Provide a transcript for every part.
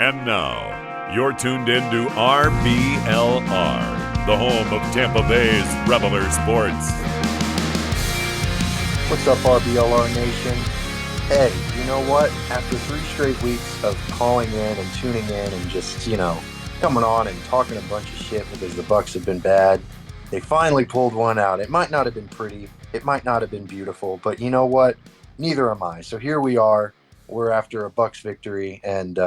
And now, you're tuned in to RBLR, the home of Tampa Bay's RBLR Sports. What's up, RBLR Nation? Hey, you know what? After 3 straight weeks of calling in and tuning in and just, coming on and talking a bunch of shit because the Bucs have been bad, they finally pulled one out. It might not have been pretty. It might not have been beautiful. But you know what? Neither am I. So here we are. We're after a Bucs victory. And,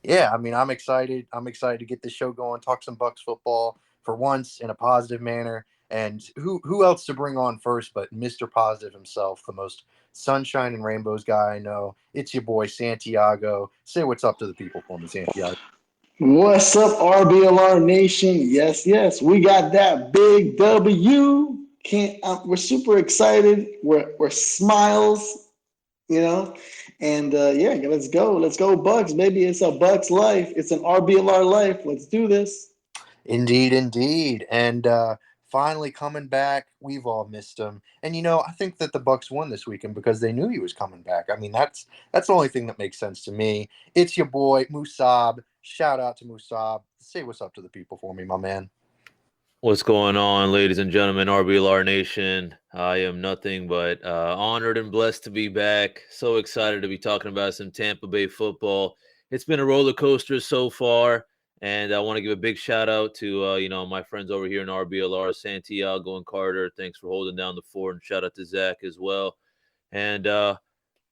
I'm excited. I'm excited to get this show going, talk some Bucs football for once in a positive manner. And who else to bring on first but Mr. Positive himself, the most sunshine and rainbows guy I know. It's your boy, Santiago. Say what's up to the people for me, Santiago. What's up, RBLR Nation? Yes, we got that big W. We're super excited. We're smiles, and let's go Bucs, baby. It's a Bucs life. It's an RBLR life. Let's do this. Indeed. And finally coming back, we've all missed him. And I think that the Bucs won this weekend because they knew he was coming back. I mean, that's the only thing that makes sense to me. It's your boy Musab. Shout out to Musab. Say what's up to the people for me, my man. What's going on, ladies and gentlemen, RBLR Nation? I am nothing but honored and blessed to be back. So excited to be talking about some Tampa Bay football. It's been a roller coaster so far, and I want to give a big shout out to my friends over here in RBLR, Santiago and Carter. Thanks for holding down the fort, and shout out to Zach as well. And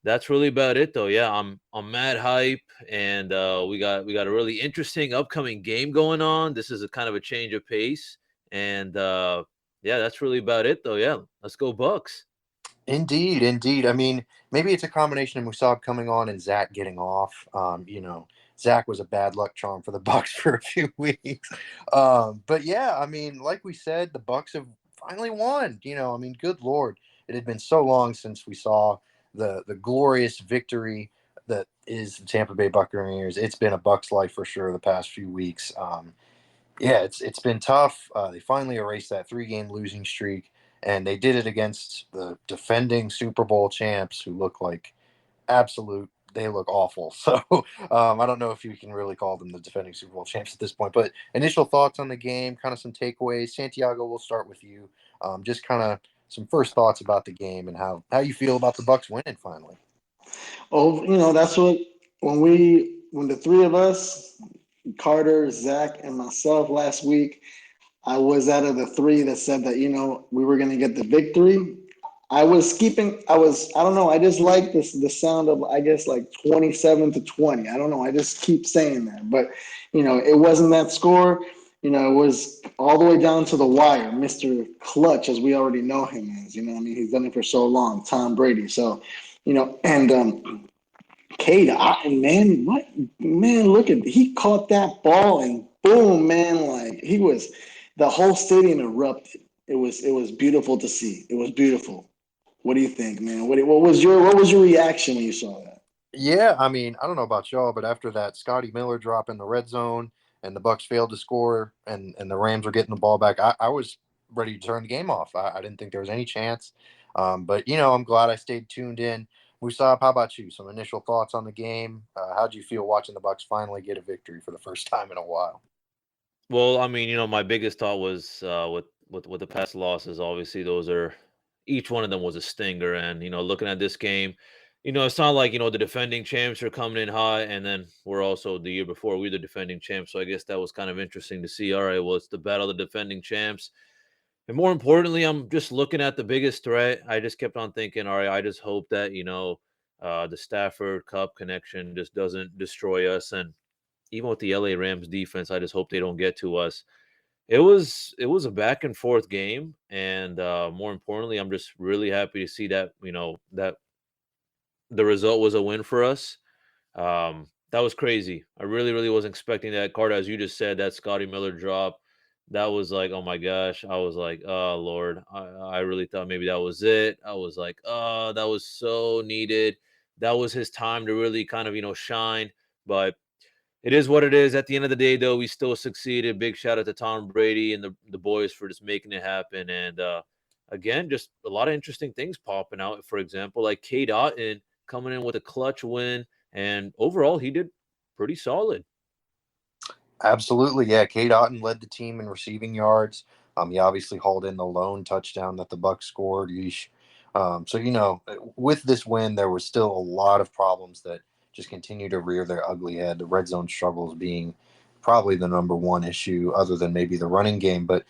that's really about it, though. Yeah, I'm mad hype, and we got a really interesting upcoming game going on. This is a kind of a change of pace. And that's really about it, though. Yeah, let's go Bucs. Indeed. I mean, maybe it's a combination of Musab coming on and Zach getting off. Zach was a bad luck charm for the Bucs for a few weeks. But yeah, I mean, like we said, the Bucs have finally won. Good Lord, it had been so long since we saw the glorious victory that is the Tampa Bay Buccaneers. It's been a Bucs life for sure the past few weeks. It's been tough. They finally erased that 3-game losing streak, and they did it against the defending Super Bowl champs who look like they look awful. So I don't know if you can really call them the defending Super Bowl champs at this point. But initial thoughts on the game, kind of some takeaways. Santiago, we'll start with you. Just kind of some first thoughts about the game and how you feel about the Bucs winning finally. Oh, that's what when the three of us, Carter, Zach, and myself last week, I was out of the 3 that said that, we were going to get the victory. I don't know. I just like the sound of, I guess, like 27-20. I don't know. I just keep saying that. But, it wasn't that score. It was all the way down to the wire. Mr. Clutch, as we already know him as, he's done it for so long. Tom Brady. So, and Cade Otton, he caught that ball and boom, man, like the whole stadium erupted. It was beautiful to see. It was beautiful. What do you think, man? What was your reaction when you saw that? Yeah, I mean, I don't know about y'all, but after that Scotty Miller drop in the red zone and the Bucs failed to score and the Rams were getting the ball back, I was ready to turn the game off. I didn't think there was any chance. But I'm glad I stayed tuned in. Musab, how about you? Some initial thoughts on the game? How'd you feel watching the Bucs finally get a victory for the first time in a while? Well, I mean, my biggest thought was with the past losses. Obviously, each one of them was a stinger. And looking at this game, it's not like the defending champs are coming in hot, and then we're also the year before we're the defending champs. So I guess that was kind of interesting to see. All right, well, it's the battle of the defending champs. And more importantly, I'm just looking at the biggest threat. I just kept on thinking, all right, I just hope that, the Stafford Cup connection just doesn't destroy us. And even with the LA Rams defense, I just hope they don't get to us. It was a back and forth game. And more importantly, I'm just really happy to see that, that the result was a win for us. That was crazy. I really, really wasn't expecting that. Carter, as you just said, that Scotty Miller drop. That was like, oh my gosh. I was like, oh Lord. I really thought maybe that was it. I was like, oh, that was so needed. That was his time to really kind of, shine. But it is what it is. At the end of the day, though, we still succeeded. Big shout out to Tom Brady and the boys for just making it happen. And again, just a lot of interesting things popping out. For example, like Cade Otton coming in with a clutch win. And overall, he did pretty solid. Absolutely, yeah. Cade Otton led the team in receiving yards. He obviously hauled in the lone touchdown that the Bucs scored. Yeesh. So with this win, there was still a lot of problems that just continue to rear their ugly head. The red zone struggles being probably the number one issue, other than maybe the running game. But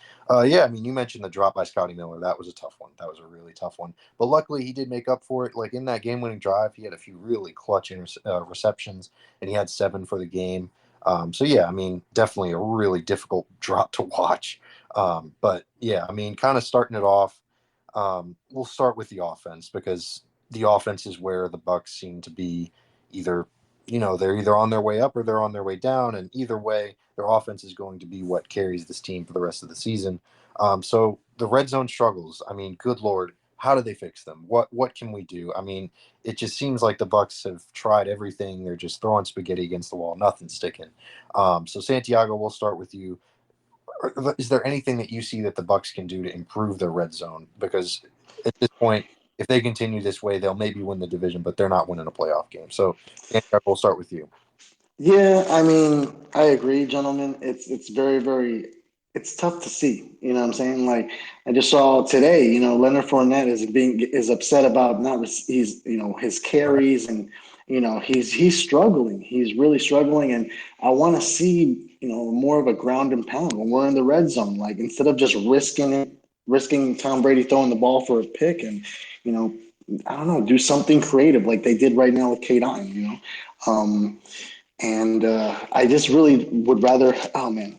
yeah, I mean, you mentioned the drop by Scotty Miller. That was a tough one. That was a really tough one. But luckily, he did make up for it. Like in that game-winning drive, he had a few really clutch receptions, and he had 7 for the game. So yeah, I mean, definitely a really difficult drop to watch. But yeah, I mean, kind of starting it off, we'll start with the offense because the offense is where the Bucs seem to be either, they're either on their way up or they're on their way down, and either way, their offense is going to be what carries this team for the rest of the season. So the red zone struggles. I mean, good Lord, how do they fix them? What can we do? I mean, it just seems like the Bucs have tried everything. They're just throwing spaghetti against the wall, nothing's sticking. So Santiago, we'll start with you. Is there anything that you see that the Bucs can do to improve their red zone? Because at this point, if they continue this way, they'll maybe win the division, but they're not winning a playoff game. So Santiago, we'll start with you. Yeah, I mean, I agree, gentlemen. It's very, very it's tough to see. You know what I'm saying? Like I just saw today, Leonard Fournette is upset about not he's his Right. carries, and he's struggling. He's really struggling, and I want to see more of a ground and pound when we're in the red zone. Like instead of just risking Tom Brady throwing the ball for a pick, and you know I don't know, do something creative like they did right now with Cade Otton. Um, and I just really would rather, oh man,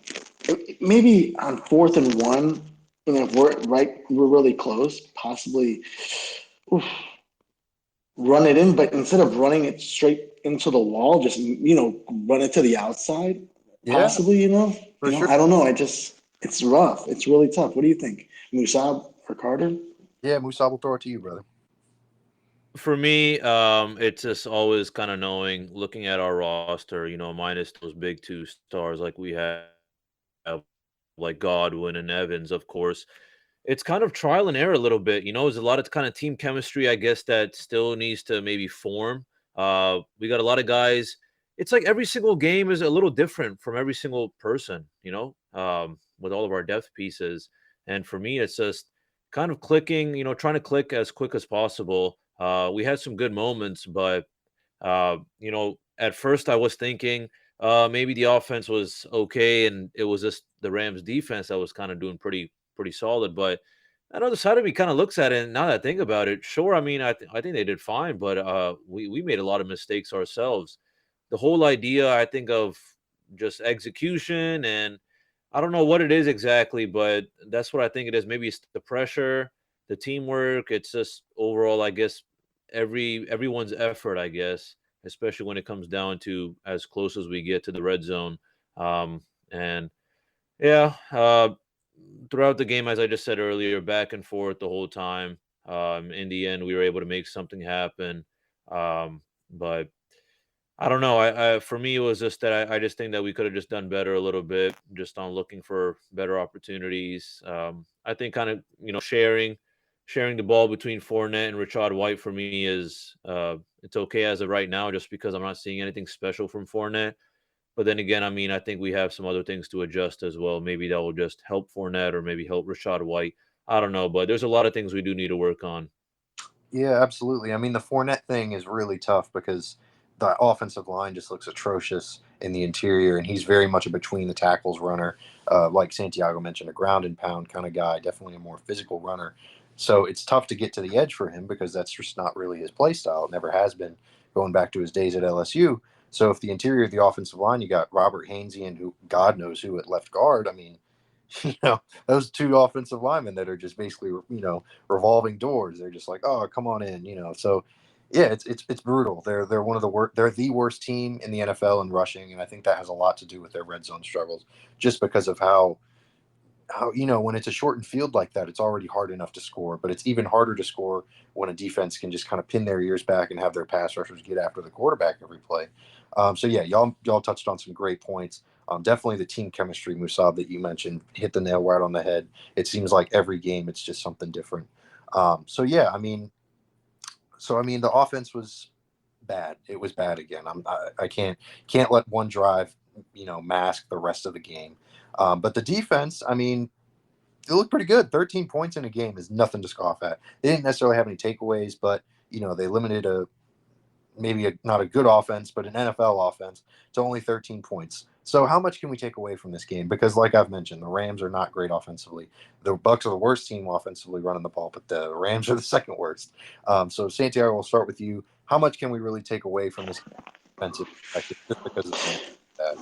maybe on 4th and 1, if we're really close, possibly oof, run it in, but instead of running it straight into the wall, just run it to the outside, Yeah, possibly. for sure. I don't know. It's rough. It's really tough. What do you think, Musab or Carter? Yeah, Musa, will throw it to you, brother. For me, it's just always kind of knowing, looking at our roster, minus those big 2 stars like we have, like Godwin and Evans, of course. It's kind of trial and error a little bit. There's a lot of kind of team chemistry, I guess, that still needs to maybe form. We got a lot of guys. It's like every single game is a little different from every single person, with all of our depth pieces. And for me, it's just kind of clicking, trying to click as quick as possible. We had some good moments, but at first I was thinking maybe the offense was okay, and it was just the Rams defense that was kind of doing pretty solid. But another side of me kind of looks at it, and now that I think about it, sure, I mean, I think they did fine, but we made a lot of mistakes ourselves. The whole idea, I think, of just execution, and I don't know what it is exactly, but that's what I think it is. Maybe it's the pressure, the teamwork. It's just overall, I guess, everyone's effort, I guess, especially when it comes down to as close as we get to the red zone. And yeah, throughout the game, as I just said earlier, back and forth the whole time. In the end, we were able to make something happen. But I don't know. For me, it was just that I just think that we could have just done better a little bit, just on looking for better opportunities. I think kind of sharing the ball between Fournette and Rashad White for me is it's okay as of right now, just because I'm not seeing anything special from Fournette. But then again, I mean, I think we have some other things to adjust as well. Maybe that will just help Fournette or maybe help Rashad White. I don't know, but there's a lot of things we do need to work on. Yeah, absolutely. I mean, the Fournette thing is really tough because the offensive line just looks atrocious in the interior, and he's very much a between the tackles runner. Like Santiago mentioned, a ground and pound kind of guy, definitely a more physical runner. So it's tough to get to the edge for him because that's just not really his play style. It never has been, going back to his days at LSU. So if the interior of the offensive line, you got Robert Hainsey and who God knows who at left guard. I mean, those two offensive linemen that are just basically, revolving doors. They're just like, oh, come on in. So yeah, it's brutal. They're one of the worst. They're the worst team in the NFL in rushing, and I think that has a lot to do with their red zone struggles, just because of how when it's a shortened field like that, it's already hard enough to score, but it's even harder to score when a defense can just kind of pin their ears back and have their pass rushers get after the quarterback every play. So yeah, y'all touched on some great points. Definitely the team chemistry, Musab, that you mentioned, hit the nail right on the head. It seems like every game it's just something different. So yeah, I mean, the offense was bad. It was bad again. I can't let one drive, mask the rest of the game. But the defense, I mean, it looked pretty good. 13 points in a game is nothing to scoff at. They didn't necessarily have any takeaways, but they limited not a good offense, but an NFL offense to only 13 points. So how much can we take away from this game? Because like I've mentioned, the Rams are not great offensively. The Bucs are the worst team offensively running the ball, but the Rams are the second worst. So Santiago, we'll start with you. How much can we really take away from this defensive perspective just because of that?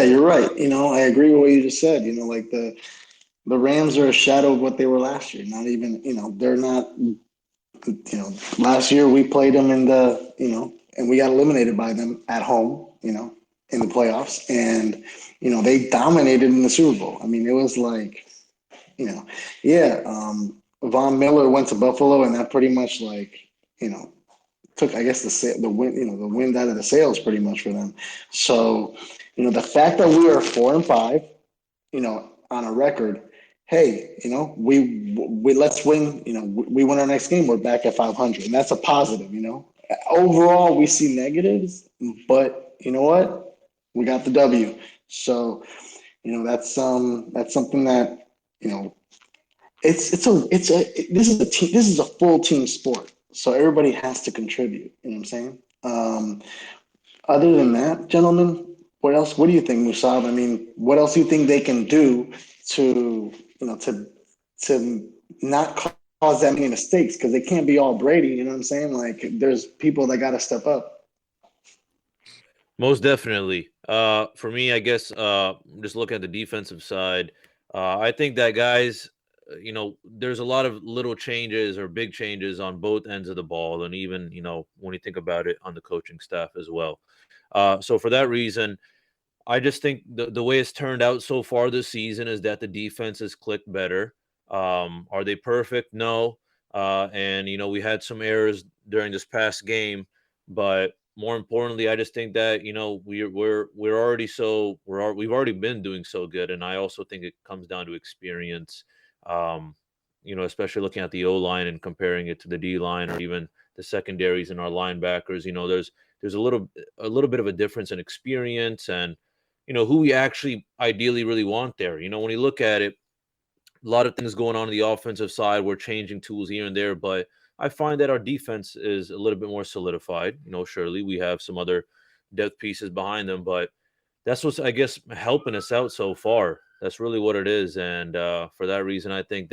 You're right. I agree with what you just said. Like the Rams are a shadow of what they were last year. Not even, they're not. Last year we played them and we got eliminated by them at home. In the playoffs, and they dominated in the Super Bowl. I mean, it was like, yeah. Von Miller went to Buffalo, and that pretty much took, I guess, the wind out of the sails pretty much for them. So, the fact that we are 4-5, on a record, hey, we let's win. We win our next game. We're back at 500, and that's a positive. Overall, we see negatives, but you know what? We got the W. So, that's something that this is a full team sport. So everybody has to contribute. You know what I'm saying? Other than that, gentlemen, what else? What do you think, Musab? I mean, what else do you think they can do to to not cause that many mistakes? Because they can't be all Brady. You know what I'm saying? Like, there's people that got to step up. Most definitely. For me, I guess just looking at the defensive side, I think that guys, there's a lot of little changes or big changes on both ends of the ball, and even when you think about it on the coaching staff as well. So for that reason, I just think the way it's turned out so far this season is that the defense has clicked better. Are they perfect? No. And we had some errors during this past game, but more importantly, I just think that we've already been doing so good, and I also think it comes down to experience. Um, especially looking at the O line and comparing it to the D line or even the secondaries and our linebackers. There's a little bit of a difference in experience and who we actually ideally really want there. When you look at it, a lot of things going on the offensive side. We're changing tools here and there, but I find that our defense is a little bit more solidified. Surely we have some other depth pieces behind them, but that's what's, I guess, helping us out so far. That's really what it is. And for that reason, I think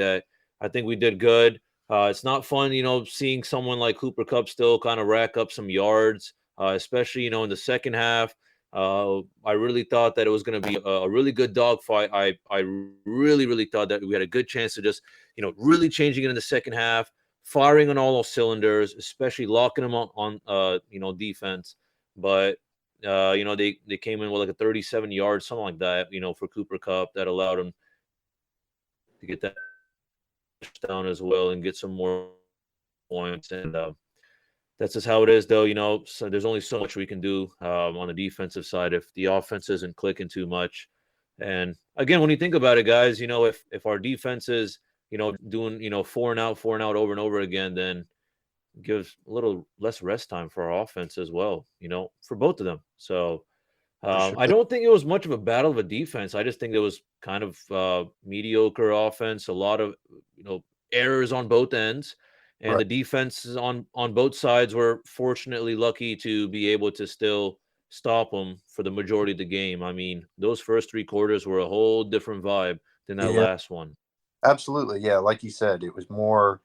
we did good. It's not fun, seeing someone like Cooper Kupp still kind of rack up some yards, especially, in the second half. I really thought that it was going to be a really good dogfight. I really, really thought that we had a good chance to just, really changing it in the second half, firing on all those cylinders, especially locking them on defense. But, they came in with like a 37 yards, something like that, for Cooper Kupp that allowed him to get that touchdown as well and get some more points. And, that's just how it is, though. So there's only so much we can do on the defensive side if the offense isn't clicking too much. And again, when you think about it, guys, if our defense is, doing, 4 and out over and over again, then gives a little less rest time for our offense as well, for both of them. So Sure. I don't think it was much of a battle of a defense. I just think there was kind of mediocre offense, a lot of, errors on both ends. And Right. the defenses on both sides were fortunately lucky to be able to still stop them for the majority of the game. I mean, those first 3 quarters were a whole different vibe than that Yeah. last one. Absolutely. Yeah. Like you said, it was more,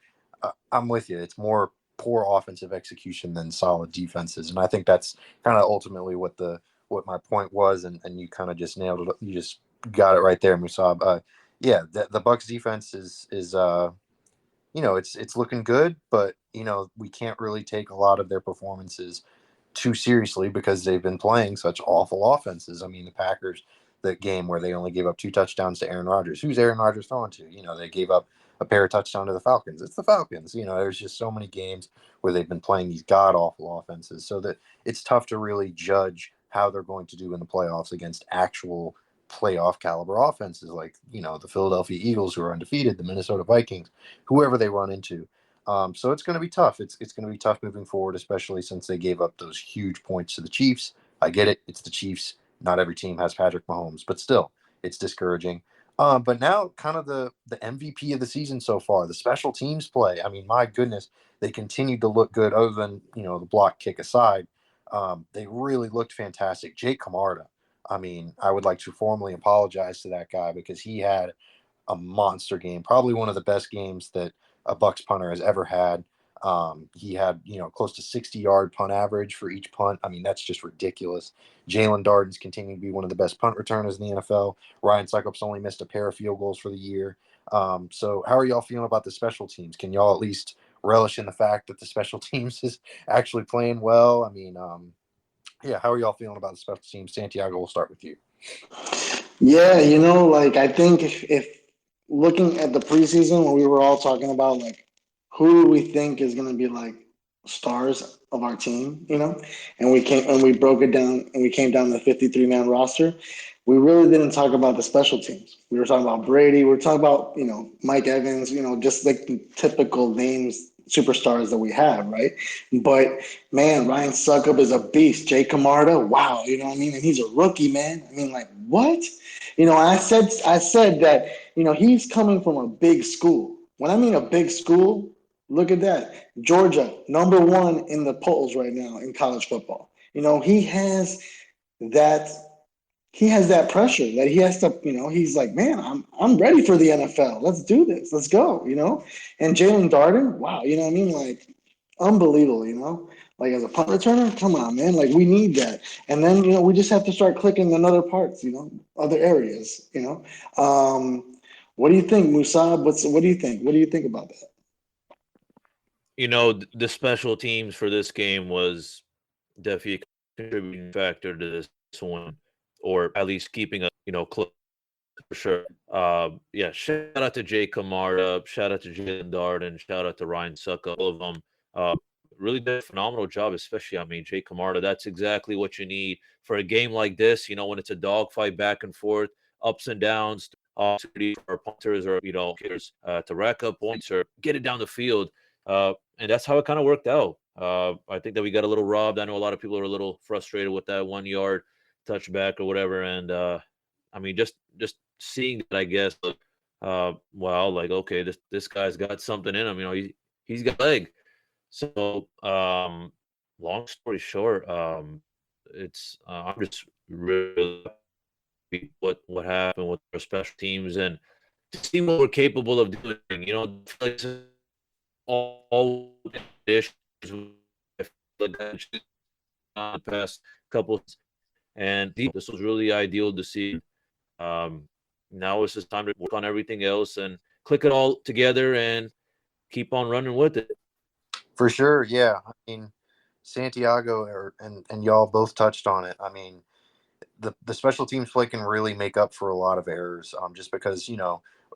I'm with you. It's more poor offensive execution than solid defenses. And I think that's kind of ultimately what my point was. And you kind of just nailed it. You just got it right there, Musab. Yeah. The Bucs defense is it's looking good, but we can't really take a lot of their performances too seriously because they've been playing such awful offenses. I mean, the Packers, the game where they only gave up 2 touchdowns to Aaron Rodgers. Who's Aaron Rodgers throwing to? They gave up a pair of touchdowns to the Falcons. It's the Falcons. There's just so many games where they've been playing these god awful offenses, so that it's tough to really judge how they're going to do in the playoffs against actual playoff caliber offenses like the Philadelphia Eagles, who are undefeated, the Minnesota Vikings, whoever they run into. So it's going to be tough. It's going to be tough moving forward, especially since they gave up those huge points to the Chiefs. I get it. It's the Chiefs. Not every team has Patrick Mahomes, but still, it's discouraging. But now, kind of the MVP of the season so far, the special teams play. I mean, my goodness, they continued to look good. Other than the block kick aside, they really looked fantastic. Jake Camarda. I mean, I would like to formally apologize to that guy because he had a monster game, probably one of the best games that a Bucs punter has ever had. He had, close to 60-yard punt average for each punt. I mean, that's just ridiculous. Jalen Darden's continued to be one of the best punt returners in the NFL. Ryan Succop's only missed a pair of field goals for the year. So how are y'all feeling about the special teams? Can y'all at least relish in the fact that the special teams is actually playing well? I mean, yeah, how are y'all feeling about the special teams? Santiago, we'll start with you. Yeah, I think if looking at the preseason when we were all talking about who we think is going to be stars of our team, and we broke it down and we came down to the 53-man roster. We really didn't talk about the special teams. We were talking about Brady. We were talking about Mike Evans. Just like the typical names, superstars that we have, right? But man, Ryan Succop is a beast. Jay Camarda, wow, you know what I mean? And he's a rookie, man. I mean, what? I said that, he's coming from a big school. When I mean a big school, look at that. Georgia, #1 in the polls right now in college football. He has that pressure that he has to, he's like, man, I'm ready for the NFL. Let's do this. Let's go, And Jalen Darden, wow, you know what I mean? Unbelievable, as a punt returner, come on, man. We need that. And then, we just have to start clicking in other parts, other areas, What do you think, Musab? What do you think? What do you think about that? The special teams for this game was definitely a contributing factor to this one, or at least keeping us, close for sure. Yeah, shout out to Jay Camarda, shout out to Jalen Darden, shout out to Ryan Succop, all of them. Really did a phenomenal job, especially, Jay Camarda. That's exactly what you need for a game like this, when it's a dogfight back and forth, ups and downs, opportunity for punters or, kickers to rack up points or get it down the field. And that's how it kind of worked out. I think that we got a little robbed. I know a lot of people are a little frustrated with that 1 yard touchback or whatever. And just seeing that, I guess, okay, this guy's got something in him. He's got a leg. So, long story short, it's I'm just really happy what happened with our special teams and to see what we're capable of doing. All issues like that the past couple, and this was really ideal to see. Now it's just time to work on everything else and click it all together and keep on running with it. For sure, yeah. I mean, Santiago and y'all both touched on it. I mean, the special teams play can really make up for a lot of errors, just because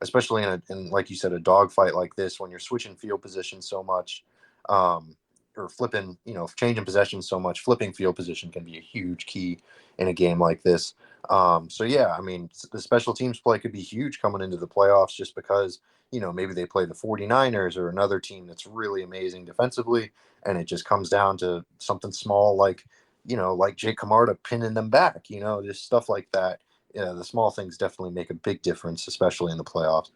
especially in like you said, a dogfight like this, when you're switching field position so much, or flipping, changing possession so much, flipping field position can be a huge key in a game like this. So yeah, I mean, the special teams play could be huge coming into the playoffs just because, maybe they play the 49ers or another team that's really amazing defensively, and it just comes down to something small like Jake Camarda pinning them back, just stuff like that. Yeah, the small things definitely make a big difference, especially in the playoffs.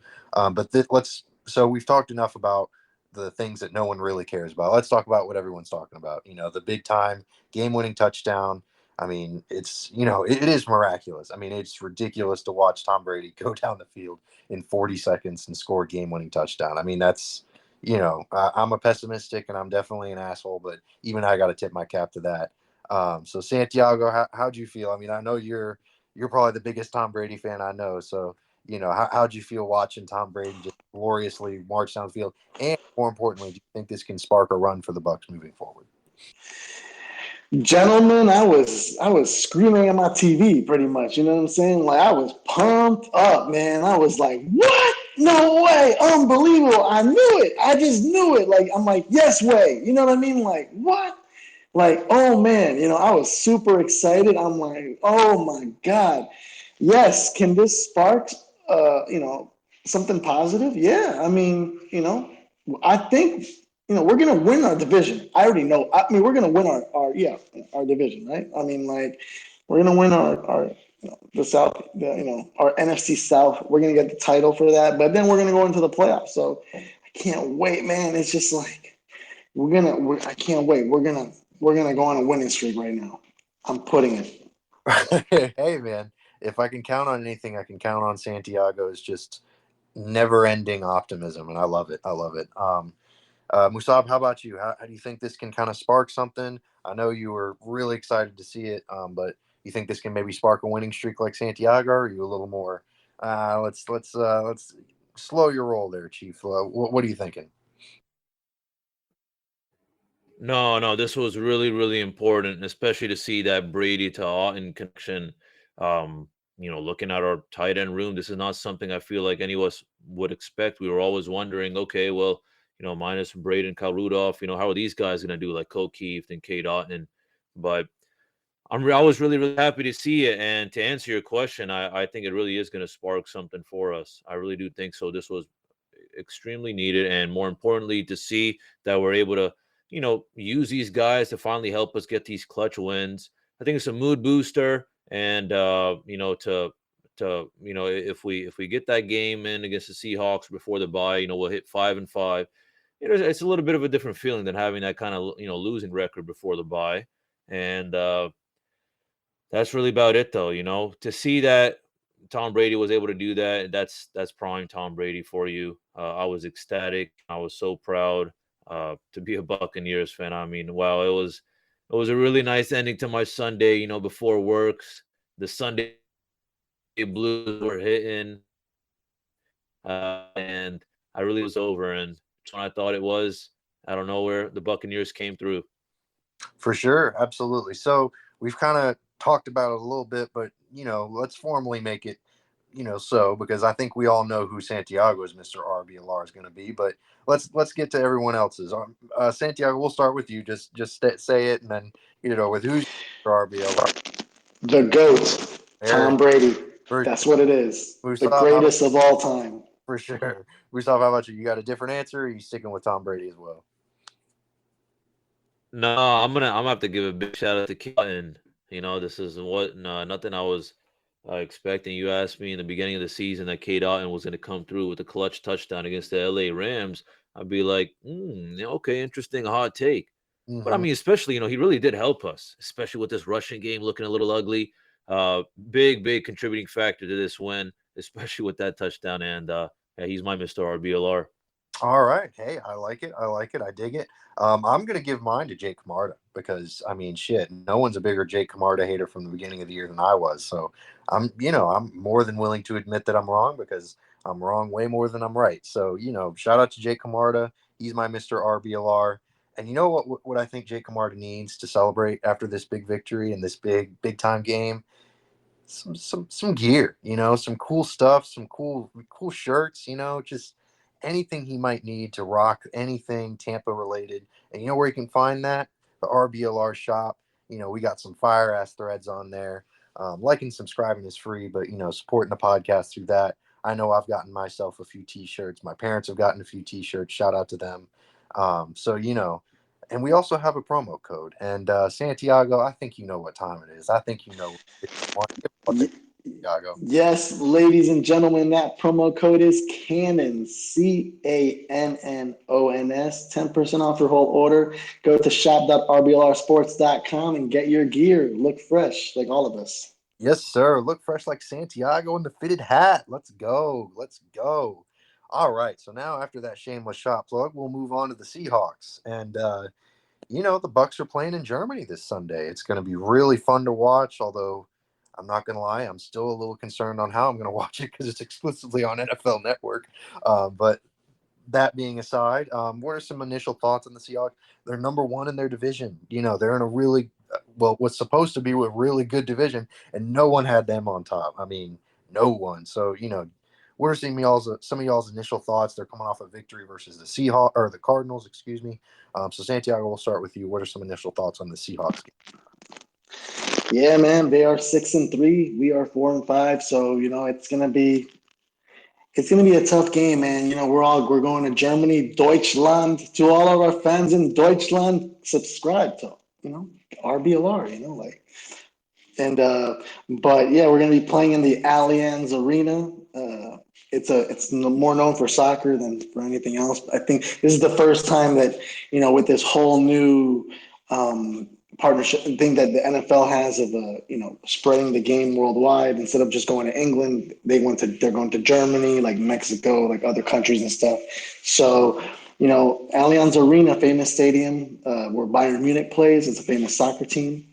So we've talked enough about the things that no one really cares about. Let's talk about what everyone's talking about. The big time game-winning touchdown. I mean, it's, it is miraculous. I mean, it's ridiculous to watch Tom Brady go down the field in 40 seconds and score a game-winning touchdown. I mean, that's, I'm a pessimistic and I'm definitely an asshole, but even I got to tip my cap to that. So Santiago, how'd you feel? I mean, I know you're probably the biggest Tom Brady fan I know. So, how'd you feel watching Tom Brady just gloriously march down the field? And more importantly, do you think this can spark a run for the Bucs moving forward? Gentlemen, I was screaming at my TV pretty much. You know what I'm saying? I was pumped up, man. I was like, what? No way. Unbelievable. I knew it. I just knew it. I'm like, yes way. You know what I mean? What? Oh man, I was super excited. I'm like, oh my God. Yes, can this spark something positive? Yeah. I mean, I think we're gonna win our division. I already know. I mean, we're gonna win our division, right? I mean, like, we're gonna win our the South, our NFC South. We're gonna get the title for that, but then we're gonna go into the playoffs. So I can't wait, man. It's just like I can't wait. We're gonna go on a winning streak right now. I'm putting it. Hey, man, if I can count on anything, I can count on Santiago's just never-ending optimism, and I love it. I love it. Musab, how about you? How do you think this can kind of spark something? I know you were really excited to see it, but you think this can maybe spark a winning streak like Santiago? Or are you a little more? Let's slow your roll there, Chief. What are you thinking? No, this was really, really important, especially to see that Brady to Otton connection. Looking at our tight end room, this is not something I feel like any of us would expect. We were always wondering, okay, well, minus Brady and Kyle Rudolph, how are these guys going to do, like Keith and Cade Otton? But I was really, really happy to see it. And to answer your question, I think it really is going to spark something for us. I really do think so. This was extremely needed, and more importantly, to see that we're able to use these guys to finally help us get these clutch wins. I think it's a mood booster, and if we get that game in against the Seahawks before the bye, we'll hit 5-5. It's a little bit of a different feeling than having that kind of losing record before the bye, and that's really about it, though. To see that Tom Brady was able to do that, that's prime Tom Brady for you. I was ecstatic. I was so proud to be a Buccaneers fan. I mean, wow, it was a really nice ending to my Sunday. Before works, the Sunday blues were hitting, and I really was over. And when I thought it was, I don't know where the Buccaneers came through. For sure, absolutely. So we've kind of talked about it a little bit, but let's formally make it, because I think we all know who Santiago's Mr. RBLR is going to be. But let's get to everyone else's. Santiago, we'll start with you. Just say it, and then with who's Mr. RBLR. The GOAT, Tom Brady. That's what it is. The greatest of all time. For sure. Gustav, how about you? You got a different answer, or are you sticking with Tom Brady as well? No, I'm gonna have to give a big shout out to Cade. This is nothing I was expecting. You asked me in the beginning of the season that Cade Otton was going to come through with a clutch touchdown against the LA Rams. I'd be like, okay, interesting, a hot take. Mm-hmm. But I mean, especially, he really did help us, especially with this rushing game looking a little ugly. Big contributing factor to this win, especially with that touchdown. And he's my Mr. RBLR. All right. Hey, I like it. I dig it. I'm going to give mine to Jake Camarda because, I mean, shit, no one's a bigger Jake Camarda hater from the beginning of the year than I was. So I'm more than willing to admit that I'm wrong because I'm wrong way more than I'm right. So, shout out to Jake Camarda. He's my Mr. RBLR. And you know what I think Jake Camarda needs to celebrate after this big victory and this big time game? Some gear, some cool stuff, some cool shirts, just anything he might need to rock anything Tampa related. And you know where you can find that? The RBLR shop. We got some fire ass threads on there. Liking and subscribing is free, but supporting the podcast through that. I know I've gotten myself a few t-shirts. My parents have gotten a few t-shirts. Shout out to them. And we also have a promo code. And Santiago, I think you know what time it is. I think you know. Santiago. Yes, ladies and gentlemen, that promo code is Cannon, CANNONS, 10% off your whole order. Go to shop.rblrsports.com and get your gear. Look fresh, like all of us. Yes, sir. Look fresh like Santiago in the fitted hat. Let's go. All right. So now after that shameless shop plug, we'll move on to the Seahawks. And, the Bucs are playing in Germany this Sunday. It's going to be really fun to watch, although I'm not going to lie, I'm still a little concerned on how I'm going to watch it because it's exclusively on NFL Network. But that being aside, what are some initial thoughts on the Seahawks? They're number one in their division. They're in a really, what's supposed to be a really good division, and no one had them on top. I mean, no one. So, what are some of y'all's initial thoughts? They're coming off a victory versus the Seahawks or the Cardinals, excuse me. So Santiago, we'll start with you. What are some initial thoughts on the Seahawks game? Yeah, man, they are 6-3. We are 4-5. So it's gonna be It's going to be a tough game, man. We're going to Germany, Deutschland. To all of our fans in Deutschland, subscribe to RBLR. But yeah, we're going to be playing in the Allianz Arena. It's more known for soccer than for anything else. I think this is the first time that with this whole new partnership thing that the NFL has of spreading the game worldwide instead of just going to England, they're going to Germany, like Mexico, like other countries and stuff. So Allianz Arena, famous stadium where Bayern Munich plays. It's a famous soccer team.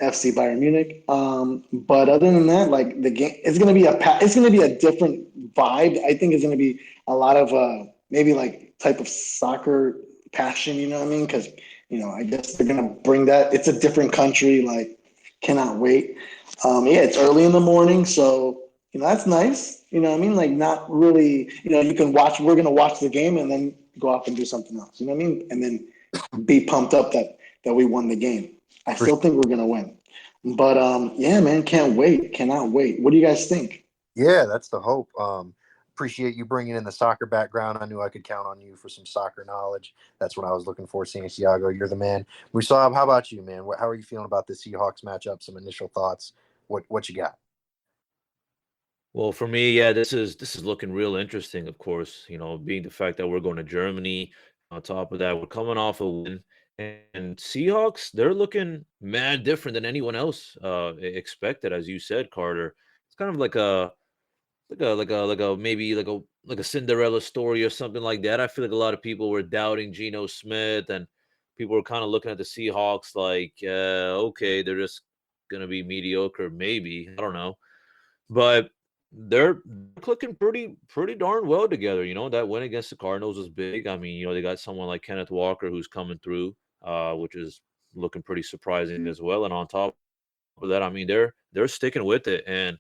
FC Bayern Munich. But other than that, like the game, it's gonna be a different vibe. I think it's gonna be a lot of maybe like type of soccer passion. You know what I mean? Because I guess they're gonna bring that. It's a different country. Like, cannot wait. Yeah, it's early in the morning, so that's nice. You know what I mean? Like, not really. You can watch. We're gonna watch the game and then go off and do something else. You know what I mean? And then be pumped up that we won the game. I For still think we're gonna win. But yeah, man, can't wait. Cannot wait. What do you guys think? Yeah, that's the hope. Appreciate you bringing in the soccer background. I knew I could count on you for some soccer knowledge. That's what I was looking for, Santiago. You're the man. Musab, how about you, man? How are you feeling about the Seahawks matchup? Some initial thoughts. What you got? Well, for me, yeah, this is looking real interesting, of course, being the fact that we're going to Germany. On top of that, we're coming off a win. And Seahawks, they're looking mad different than anyone else expected, as you said, Carter. It's kind of like a maybe like a Cinderella story or something like that. I feel like a lot of people were doubting Geno Smith, and people were kind of looking at the Seahawks like, okay, they're just gonna be mediocre, maybe. I don't know. But they're clicking pretty darn well together. That win against the Cardinals was big. I mean, they got someone like Kenneth Walker who's coming through, which is looking pretty surprising as well. And on top of that, I mean, they're sticking with it, and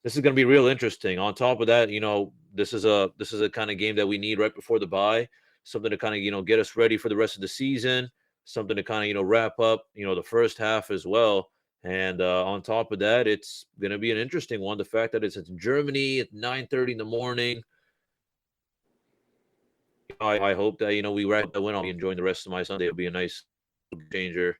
this is going to be real interesting. On top of that, this is a kind of game that we need right before the bye, something to kind of get us ready for the rest of the season, something to kind of wrap up the first half as well. And on top of that, it's going to be an interesting one. The fact that it's in Germany at 9:30 in the morning. I hope that we wrap that win. I'll be enjoying the rest of my Sunday. It'll be a nice changer.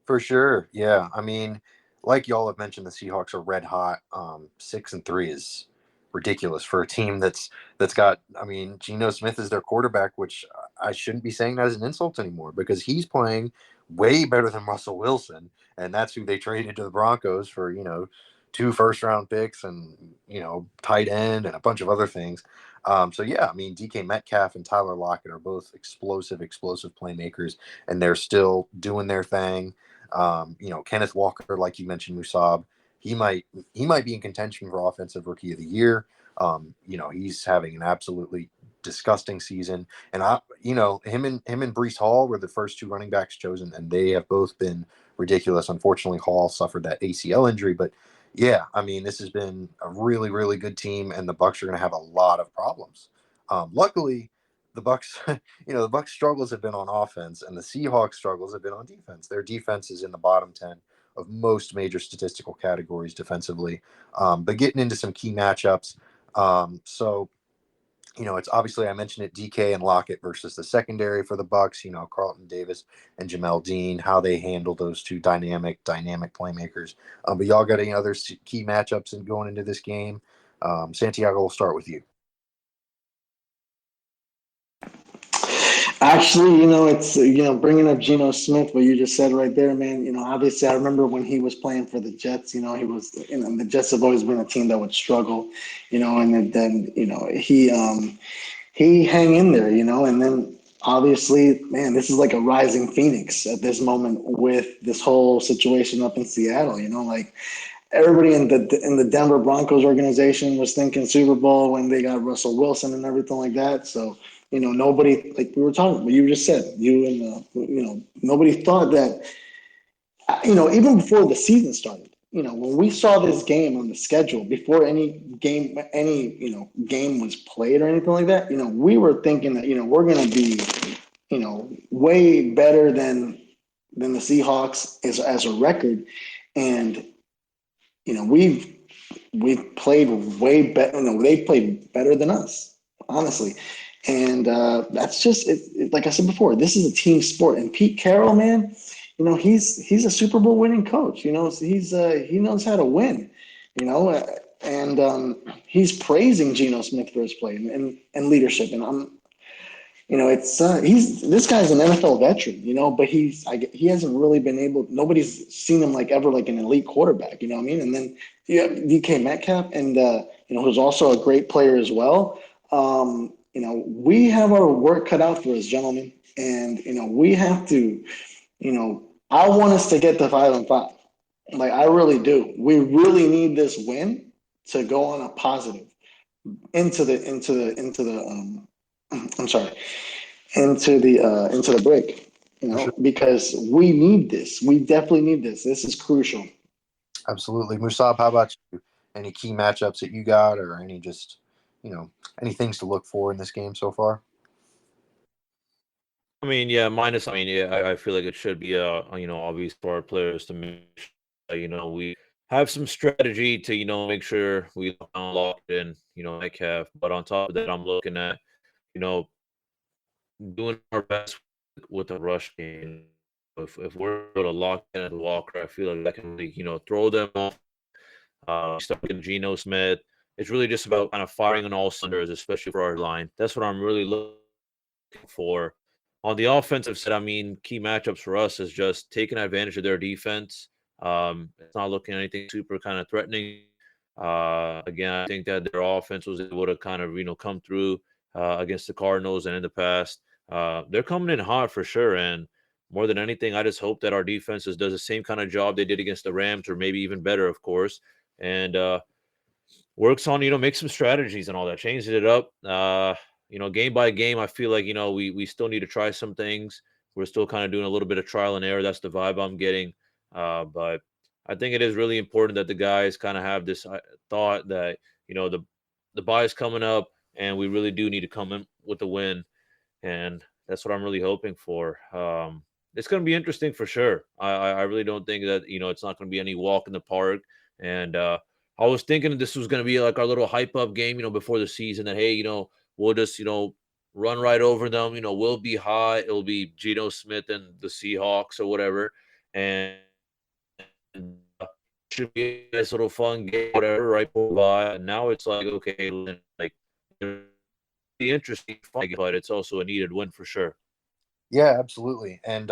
For sure. Yeah. I mean, like y'all have mentioned, the Seahawks are red hot. 6-3 is ridiculous for a team that's got. I mean, Geno Smith is their quarterback, which I shouldn't be saying that as an insult anymore because he's playing way better than Russell Wilson, and that's who they traded to the Broncos for. 2 first-round picks and tight end and a bunch of other things. So yeah, I mean, DK Metcalf and Tyler Lockett are both explosive playmakers, and they're still doing their thing. Kenneth Walker, like you mentioned, Musab, he might be in contention for offensive rookie of the year. He's having an absolutely disgusting season, and him and Brees Hall were the first 2 running backs chosen, and they have both been ridiculous. Unfortunately, Hall suffered that ACL injury, but yeah, I mean, this has been a really, really good team, and the Bucs are going to have a lot of problems. Luckily, the Bucs, the Bucs struggles have been on offense, and the Seahawks struggles have been on defense. Their defense is in the bottom 10 of most major statistical categories defensively. But getting into some key matchups, so it's obviously I mentioned it, DK and Lockett versus the secondary for the Bucs. Carlton Davis and Jamel Dean, how they handle those two dynamic playmakers. But y'all got any other key matchups in going into this game? Santiago, we'll start with you. Actually, it's bringing up Geno Smith, what you just said right there, man. Obviously, I remember when he was playing for the Jets. He was, the Jets have always been a team that would struggle, and then he hang in there, and then obviously, man, this is like a rising phoenix at this moment with this whole situation up in Seattle. Like everybody in the Denver Broncos organization was thinking Super Bowl when they got Russell Wilson and everything like that. So nobody, like we were talking, what you just said, nobody thought that, even before the season started. When we saw this game on the schedule before any game was played or anything like that, we were thinking that we're going to be way better than the Seahawks as a record, and we've we played way better. No, they played better than us, honestly. And that's just like I said before. This is a team sport, and Pete Carroll, man, he's a Super Bowl winning coach. He knows how to win. And he's praising Geno Smith for his play and leadership. And it's this guy's an NFL veteran, but he hasn't really been able. Nobody's seen him like ever like an elite quarterback. You know what I mean? And then you have DK Metcalf, and who's also a great player as well. We have our work cut out for us, gentlemen, and we have to. I want us to get to 5-5. Like I really do. We really need this win to go on a positive into the I'm sorry, into the break, For sure. because we need this. We definitely need this. This is crucial. Absolutely. Musab, how about you? Any key matchups that you got, or any just, any things to look for in this game so far? I mean, yeah, minus. I mean, yeah, I feel like it should be obvious for our players to make sure, we have some strategy to make sure we lock it in, Metcalf. But on top of that, I'm looking at you know doing our best with the rush game. If we're able to lock in at the Walker, I feel like that can really throw them off. Start with Geno Smith. It's really just about kind of firing on all cylinders, especially for our line. That's what I'm really looking for. On the offensive side, I mean, key matchups for us is just taking advantage of their defense. It's not looking anything super kind of threatening. Again, I think that their offense was able to kind of come through against the Cardinals and in the past. They're coming in hot for sure, and more than anything, I just hope that our defenses does the same kind of job they did against the Rams, or maybe even better, of course, and works on make some strategies and all that, changes it up. Game by game, I feel like we still need to try some things. We're still kind of doing a little bit of trial and error. That's the vibe I'm getting. But I think it is really important that the guys kind of have this thought that the bye is coming up, and we really do need to come in with the win, and that's what I'm really hoping for. It's going to be interesting for sure. I really don't think that it's not going to be any walk in the park, and I was thinking this was going to be like our little hype up game, before the season. That hey, we'll just run right over them. We'll be high. It'll be Geno Smith and the Seahawks or whatever, and should be a nice little fun game, whatever. Right by. And now it's like okay, like be interesting fight, but it's also a needed win for sure. Yeah, absolutely. And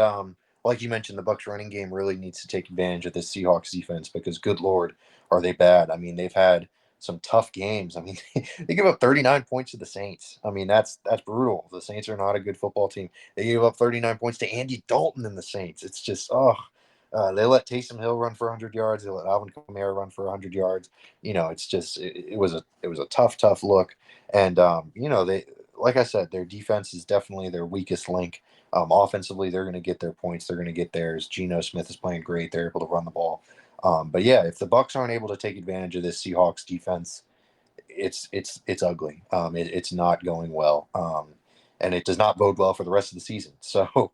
like you mentioned, the Bucs running game really needs to take advantage of the Seahawks defense because, good Lord, are they bad? I mean, they've had some tough games. I mean, they give up 39 points to the Saints. I mean, that's brutal. The Saints are not a good football team. They gave up 39 points to Andy Dalton and the Saints. It's just they let Taysom Hill run for 100 yards. They let Alvin Kamara run for 100 yards. It's just it was a tough look. And they, like I said, their defense is definitely their weakest link. Offensively, they're going to get their points. They're going to get theirs. Geno Smith is playing great. They're able to run the ball. But yeah, if the Bucs aren't able to take advantage of this Seahawks defense, it's ugly. It's not going well, and it does not bode well for the rest of the season. So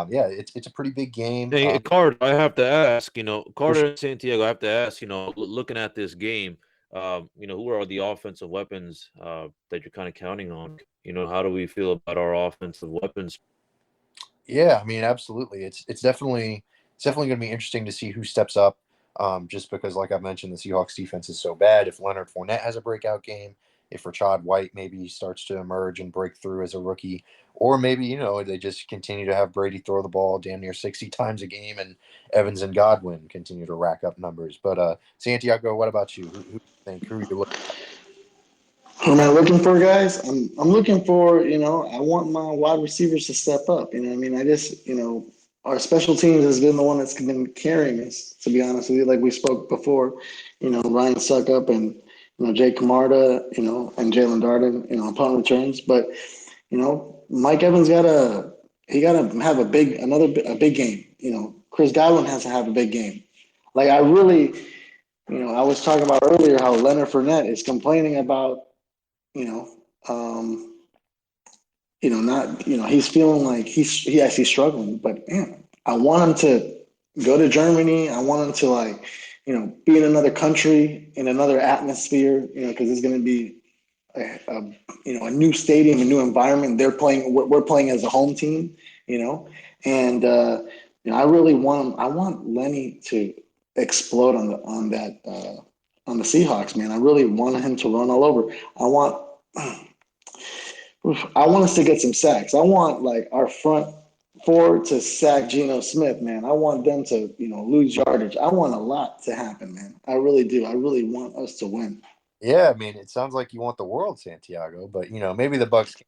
yeah, it's a pretty big game. Hey, Carter, I have to ask, For Carter sure. and Santiago, I have to ask, looking at this game, who are the offensive weapons that you're kind of counting on? How do we feel about our offensive weapons? Yeah, I mean, absolutely. It's definitely going to be interesting to see who steps up. Just because, like I mentioned, the Seahawks defense is so bad. If Leonard Fournette has a breakout game, if Rashad White maybe starts to emerge and break through as a rookie, or maybe they just continue to have Brady throw the ball damn near 60 times a game, and Evans and Godwin continue to rack up numbers. But Santiago, what about you? Who you think? Who are you looking? Who am I looking for, guys? I'm looking for, I want my wide receivers to step up. I mean, I just, our special teams has been the one that's been carrying us, to be honest with you. Like we spoke before, Ryan Suckup and, Jake Camarda, and Jalen Darden, upon returns. But, Mike Evans gotta have a big game. Chris Godwin has to have a big game. Like I really, I was talking about earlier how Leonard Fournette is complaining about you know, um, he's feeling like he's struggling, but man, I want him to go to Germany. I want him to be in another country, in another atmosphere, because it's going to be a new stadium, a new environment. We're playing as a home team, and I really want Lenny to explode on the Seahawks, man. I really want him to run all over. I want us to get some sacks. I want like our front four to sack Geno Smith, man. I want them to, lose yardage. I want a lot to happen, man. I really do. I really want us to win. Yeah, I mean, it sounds like you want the world, Santiago, but maybe the Bucs can.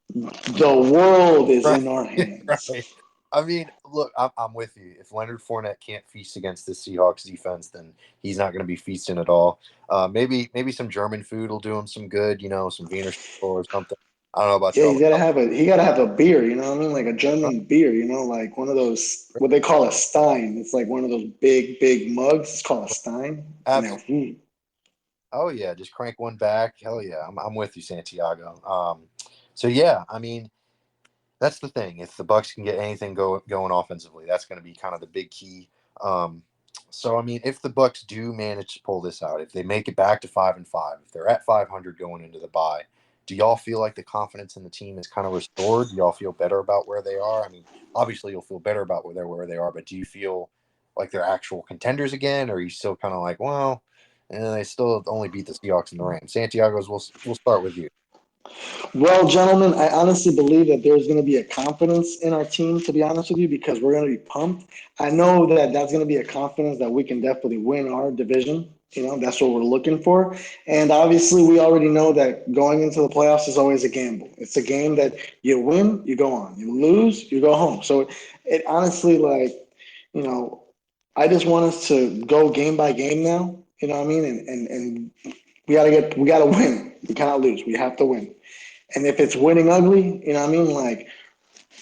The world is Right, in our hands. right. I mean, look, I'm with you. If Leonard Fournette can't feast against the Seahawks defense, then he's not going to be feasting at all. Maybe some German food will do him some good. Some Wiener Schnitzel or something. I don't know about Yeah, y'all. he gotta have a beer, you know what I mean? Like a German beer, like one of those what they call a Stein. It's like one of those big mugs. It's called a Stein. Absolutely. Oh yeah, just crank one back. Hell yeah, I'm with you, Santiago. So yeah, I mean, that's the thing. If the Bucs can get anything going offensively, that's going to be kind of the big key. So I mean, if the Bucs do manage to pull this out, if they make it back to 5-5, if they're at 500 going into the bye, do y'all feel like the confidence in the team is kind of restored? Do y'all feel better about where they are? I mean, obviously you'll feel better about where they are, but do you feel like they're actual contenders again, or are you still kind of like, well, they still only beat the Seahawks and the Rams? Santiago's, we'll start with you. Well, gentlemen, I honestly believe that there's going to be a confidence in our team, to be honest with you, because we're going to be pumped. I know that that's going to be a confidence that we can definitely win our division. That's what we're looking for. And obviously, we already know that going into the playoffs is always a gamble. It's a game that you win, you go on. You lose, you go home. So it honestly, I just want us to go game by game now. You know what I mean? And we gotta win. We cannot lose. We have to win. And if it's winning ugly, you know what I mean? Like,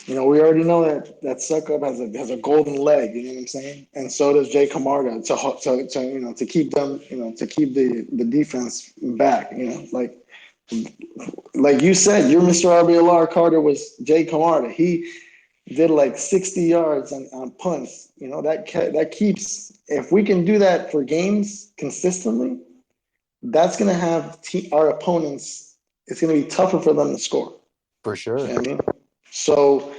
we already know that suck up has a golden leg, you know what I'm saying? And so does Jay Camarda to keep them, to keep the defense back, like you said, your Mr. RBLR Carter was Jay Camarda. He did like 60 yards on punts. That keeps, if we can do that for games consistently, that's going to have our opponents, it's going to be tougher for them to score. For sure. You know what I mean? So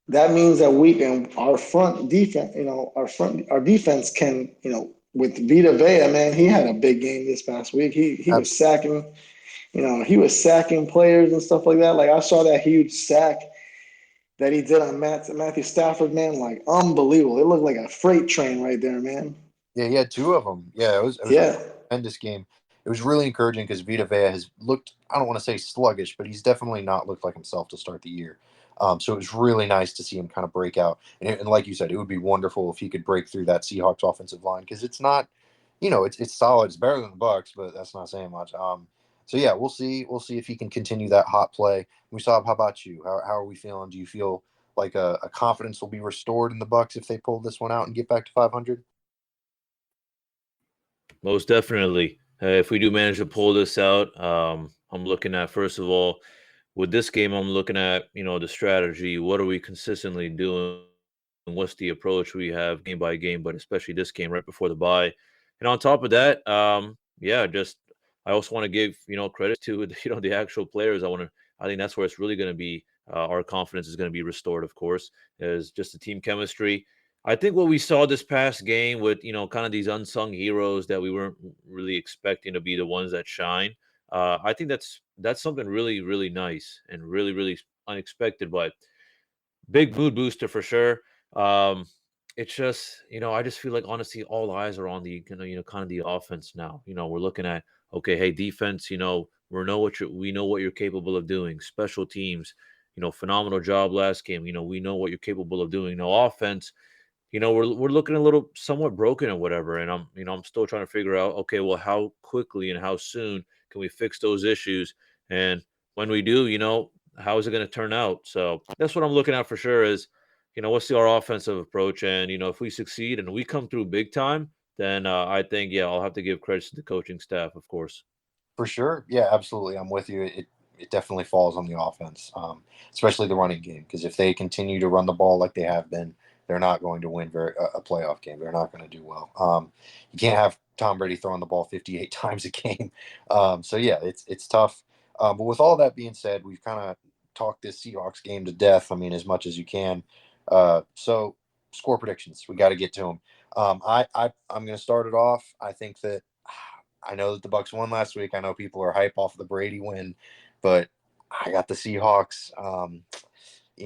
that means that we can, our front defense, our defense can, with Vita Vea, man, he had a big game this past week. He was sacking, he was sacking players and stuff like that. Like I saw that huge sack that he did on Matthew Stafford, man, like unbelievable. It looked like a freight train right there, man. Yeah, he had two of them. Yeah, it was a tremendous game. It was really encouraging because Vita Vea has looked, I don't want to say sluggish, but he's definitely not looked like himself to start the year. So it was really nice to see him kind of break out. And like you said, it would be wonderful if he could break through that Seahawks offensive line because it's not, it's solid. It's better than the Bucs, but that's not saying much. So yeah, we'll see. We'll see if he can continue that hot play. Musab, how about you? How are we feeling? Do you feel like a confidence will be restored in the Bucs if they pull this one out and get back to 500? Most definitely. If we do manage to pull this out, I'm looking at, first of all, with this game, I'm looking at, the strategy. What are we consistently doing? And what's the approach we have game by game, but especially this game right before the bye. And on top of that, I also want to give, credit to, the actual players. I think that's where it's really going to be, our confidence is going to be restored, of course, is just the team chemistry. I think what we saw this past game with, kind of these unsung heroes that we weren't really expecting to be the ones that shine. I think that's something really, really nice and really, really unexpected, but big mood booster for sure. It's just, I just feel like honestly, all eyes are on the, kind of the offense now. We're looking at, okay, hey, defense, we know what you're capable of doing. Special teams, phenomenal job last game. We know what you're capable of doing. No offense, we're looking a little somewhat broken or whatever. And I'm still trying to figure out, okay, well, how quickly and how soon can we fix those issues? And when we do, how is it going to turn out? So that's what I'm looking at for sure is, what's our offensive approach? And, if we succeed and we come through big time, then I think, I'll have to give credit to the coaching staff, of course. For sure. Yeah, absolutely. I'm with you. It definitely falls on the offense, especially the running game, because if they continue to run the ball like they have been, they're not going to win a playoff game. They're not going to do well. You can't have Tom Brady throwing the ball 58 times a game. So yeah, it's tough. But with all that being said, we've kind of talked this Seahawks game to death. I mean, as much as you can. So score predictions, we got to get to them. I'm going to start it off. I think that I know that the Bucs won last week. I know people are hype off of the Brady win, but I got the Seahawks.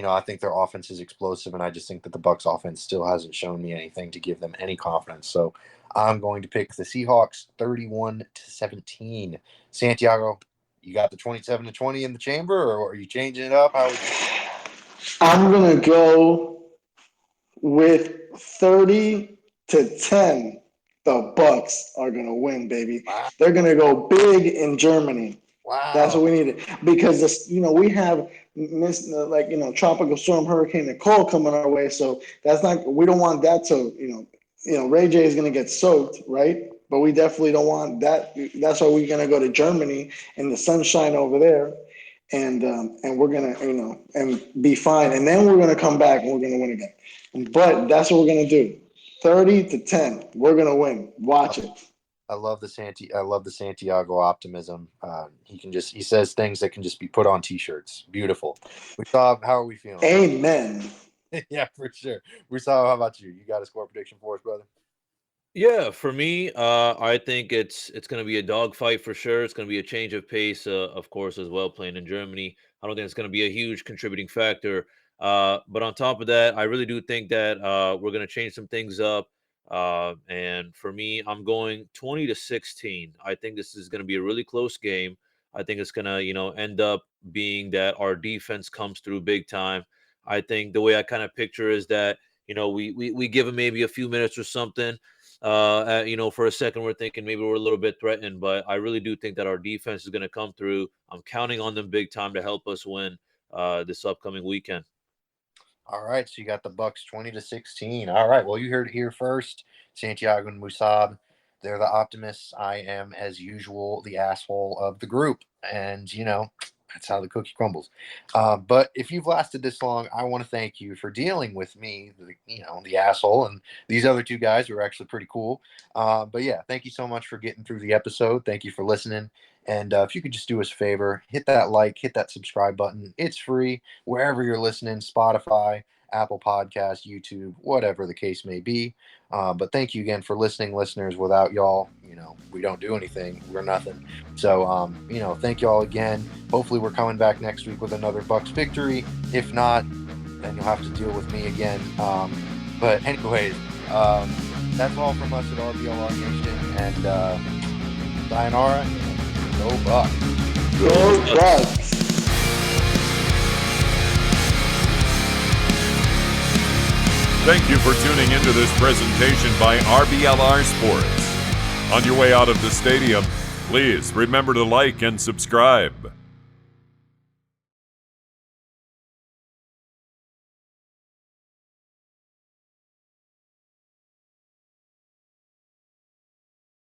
I think their offense is explosive, and I just think that the Bucs offense still hasn't shown me anything to give them any confidence. So I'm going to pick the Seahawks 31-17. Santiago, you got the 27-20 in the chamber, or are you changing it up? I'm going to go with 30-10. The Bucs are going to win, baby. Wow. They're going to go big in Germany. Wow. That's what we needed, because this, we have Tropical Storm Hurricane Nicole coming our way, so we don't want that to, Ray J is going to get soaked, right? But we definitely don't want that. That's why we're going to go to Germany in the sunshine over there, and we're going to, and be fine, and then we're going to come back and we're going to win again. But that's what we're going to do. 30-10. We're going to win. Watch it. I love the Santiago optimism. He says things that can just be put on T-shirts. Beautiful. How are we feeling? Amen. Yeah, for sure. How about you? You got a score prediction for us, brother? Yeah, for me, I think it's going to be a dogfight for sure. It's going to be a change of pace, of course, as well, playing in Germany. I don't think it's going to be a huge contributing factor. But on top of that, I really do think that we're going to change some things up. And for me, I'm going 20-16. I think this is going to be a really close game. I think it's going to, end up being that our defense comes through big time. I think the way I kind of picture is that, we give them maybe a few minutes or something. For a second, we're thinking maybe we're a little bit threatened, but I really do think that our defense is going to come through. I'm counting on them big time to help us win this upcoming weekend. All right, so you got the Bucs 20-16. All right, well, you heard it here first. Santiago and Musab, they're the optimists. I am, as usual, the asshole of the group, and that's how the cookie crumbles. But if you've lasted this long, I want to thank you for dealing with me, the asshole, and these other two guys who are actually pretty cool. But yeah, thank you so much for getting through the episode. Thank you for listening. And if you could just do us a favor, hit that like, hit that subscribe button. It's free wherever you're listening, Spotify, Apple Podcasts, YouTube, whatever the case may be. But thank you again for listening, listeners. Without y'all, we don't do anything. We're nothing. So, thank y'all again. Hopefully we're coming back next week with another Bucs victory. If not, then you'll have to deal with me again. But anyways, that's all from us at RBLR Nation. And sayonara. Go Bucs. Go Bucs. Thank you for tuning into this presentation by RBLR Sports. On your way out of the stadium, please remember to like and subscribe.